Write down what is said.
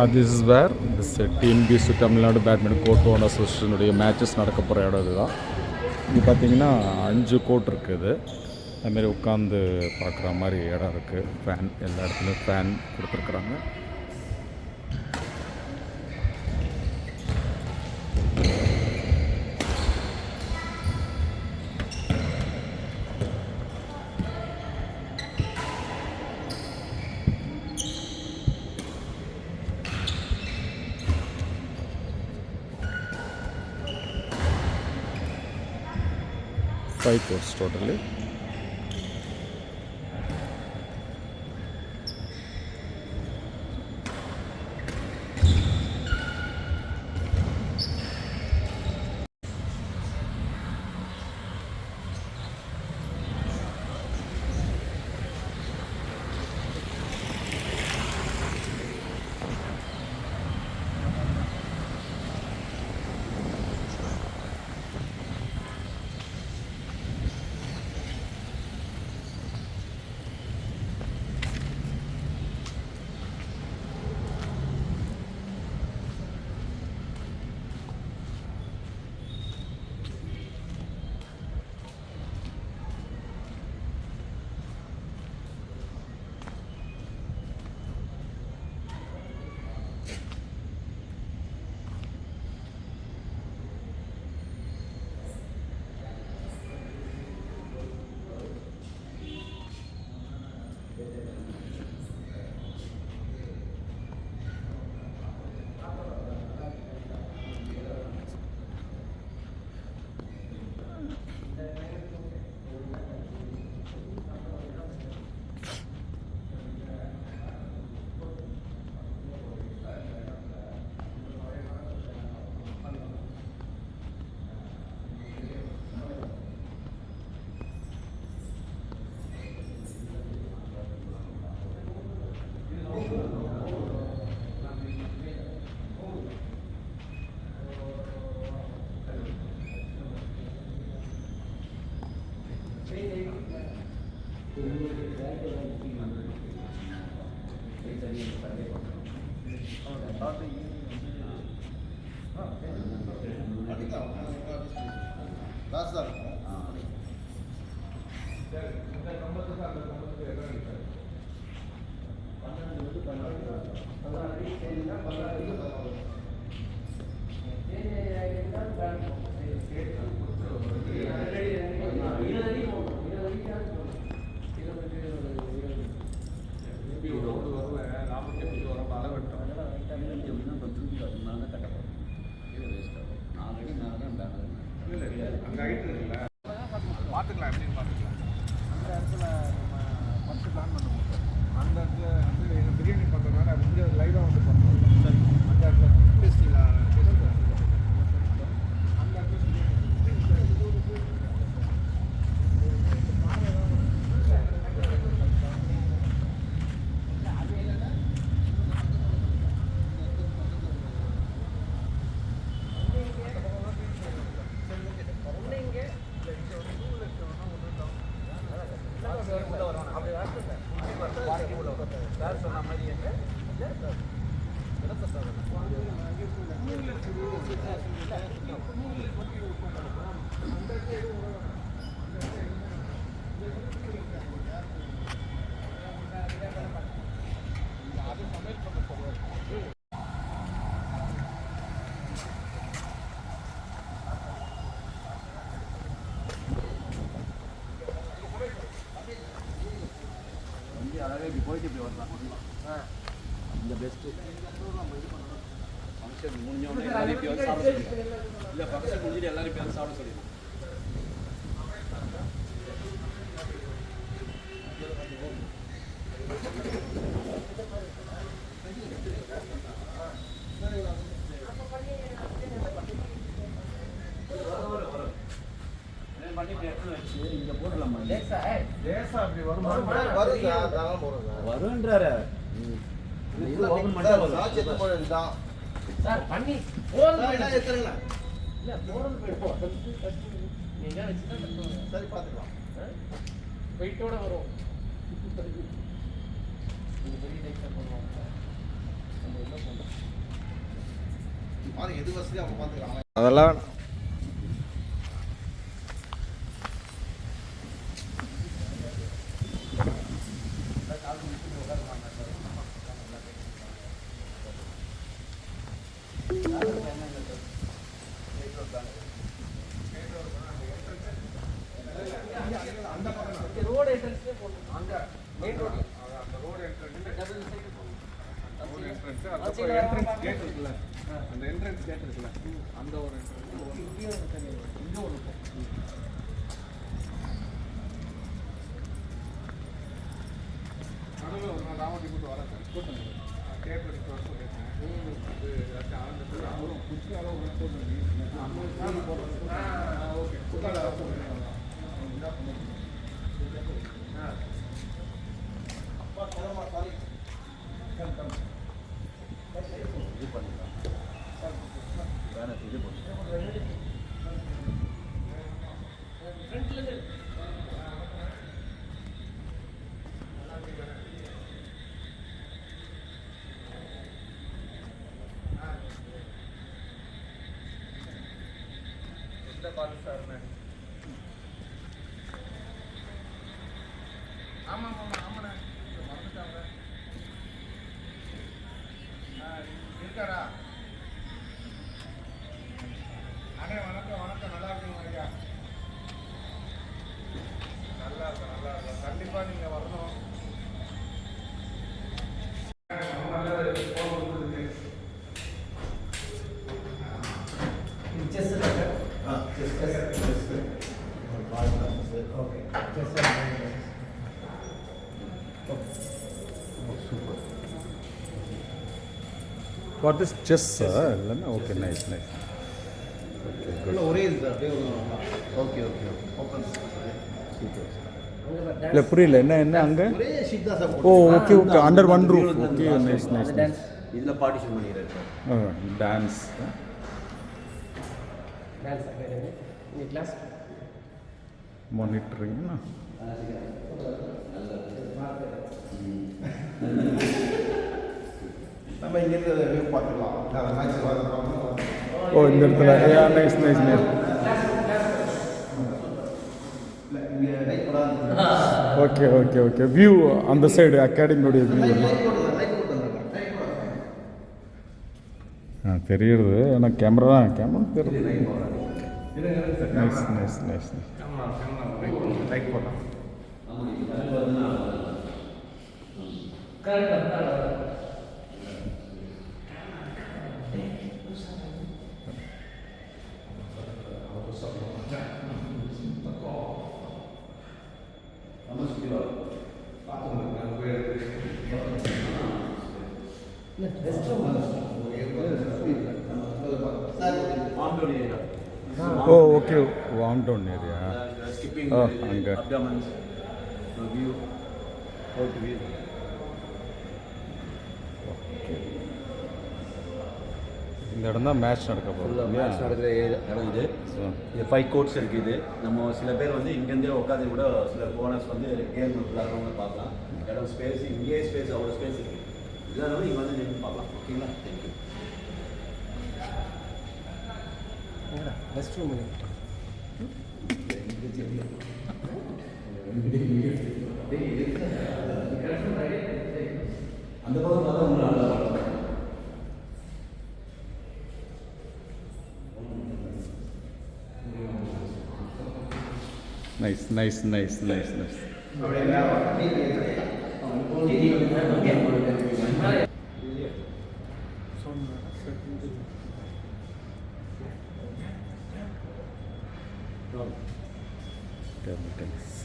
This is where this TNPSC Tamil Nadu badminton court own அசோசியேஷனுடைய matches நடக்க போகிற இடம் இதுதான். இது பார்த்திங்கன்னா 5 கோர்ட் இருக்குது. அதுமாரி உட்காந்து பார்க்குற மாதிரி இடம் இருக்குது. ஃபேன் எல்லா இடத்துலையும் ஃபேன் கொடுத்துருக்குறாங்க. Five courts totally. பார்த்துக்கலாம் எப்படின்னு பார்த்துக்கலாம். அந்த இடத்துல நம்ம ஃபஸ்ட்டு பிளான் பண்ணுவோம். அந்த இடத்துல வந்து எங்கள் பிரியாணி பண்ணுறதுனால வந்து லைவாக வந்து பண்ணுவோம். சரி, அந்த இடத்துல டேஸ்டில் அந்த இடத்துல சொன்ன மாதிரி அழகாக இப்படி போயிட்டு இப்படி வரலாம். இந்த பெஸ்ட்டு ஃபங்க்ஷன் முடிஞ்சவொடனே எல்லாரும் இப்படி வந்து சாப்பிட சொல்லிடுவோம். இல்லை ஃபங்க்ஷன் முடிஞ்சுட்டு எல்லாரும் இப்படி வந்து சாப்பிட சொல்லிடுவோம். இங்கே போடலாம் வருன்றாரு. ஓபன் பண்ணா சார் பண்ணி போறது எத்தனை இல்ல போறது போய்டும். நீங்க சரி பாத்துக்கலாம். வெயிட்டோட வரும். இந்த பெரிய டேக்ஸ் பண்ணுவாங்க. பாருங்க எது வசதி அவங்க பார்த்துக்கலாம். அதெல்லாம் ரோடு என்ட்ரன்ஸ்லேயே போடணும். அங்கே மெயின் ரோடு அந்த ரோடு என்ட்ரன்ஸ் ரோடு என்ட்ரன்ஸ் அதுக்கப்புறம் என்ட்ரன்ஸ் கேட் இருக்குல்ல, அந்த என்ட்ரன்ஸ் கேட் இருக்குல்ல, அந்த ஒரு என்ட்ரன்ஸ் இங்கே ஒன்று இருக்கும். நடுவில் ஒரு நாள் ராவட்டி கூட்டு வரேன் சார், கூட்டம் கேட் எடுத்து வர சொல்லியிருக்கேன். அது ஏதாச்சும் ஆரம்பிச்சு அவரும் குச்சி அளவு போட்டு நம்ம போடுறோம். ஓகே குத்தால ஆமாம் ஆமாம் ஆமாண்ணே மறந்துட்டாங்க. இருக்காரா? அண்ணே வணக்கம் வணக்கம், நல்லா இருக்குங்க ஐயா. நல்லா இருக்கும் நல்லா இருக்கும், கண்டிப்பாக நீங்கள் வரணும். What is chess, sir? Okay, nice. Okay, good. ஒரே இது சார், அப்படியே ஓகே ஓகே ஓப்பன் இல்லை புரியல, என்ன அங்கே? ஒரே ஷீட் தான் sir. Oh okay under one roof. Okay nice. இதில் பார்ட்டிஷன் பண்ணிடுறேன். டான்ஸ் கிளாஸ் மானிட்டரிங்னா நம்ம இங்கேருந்து வியூ பார்த்துக்கலாம். ஓ இந்த இடத்துல நைஸ். இங்கே லைட் போடாது. ஓகே வியூ அந்த சைடு அகாடமியோடைய வியூ தெரியுது. ஆனால் கேமரா தெரியுது. நைஸ். லைட் போடலாம். Oh okay warm down area. Skipping அங்கே அப்டாமன்ஸ் வியூ ஹவு டு வியூ. இந்த இடம் தான் மேட்ச் நடக்க போகுது. மேட்ச் நடக்கிற இடம் இது. இது 5 கோர்ட்ஸ் இருக்குது. நம்ம சில பேர் வந்து இங்கேருந்தே உட்காந்து கூட சில ஓனர்ஸ் வந்து கேம் விளாட்றவங்க பார்க்கலாம். இடம் ஸ்பேஸ் இங்கேயே ஸ்பேஸ் அவ்வளோ ஸ்பேஸ் இருக்குது. இதனால இங்கே வந்து நின்று பார்க்கலாம். ஓகேங்களா? தேங்க்யூ. ரெஸ்ட் ரூம் அந்த பக்கம் பார்த்தா உங்களுக்கு நல்லா இருக்கும். நைஸ். டென்னிஸ்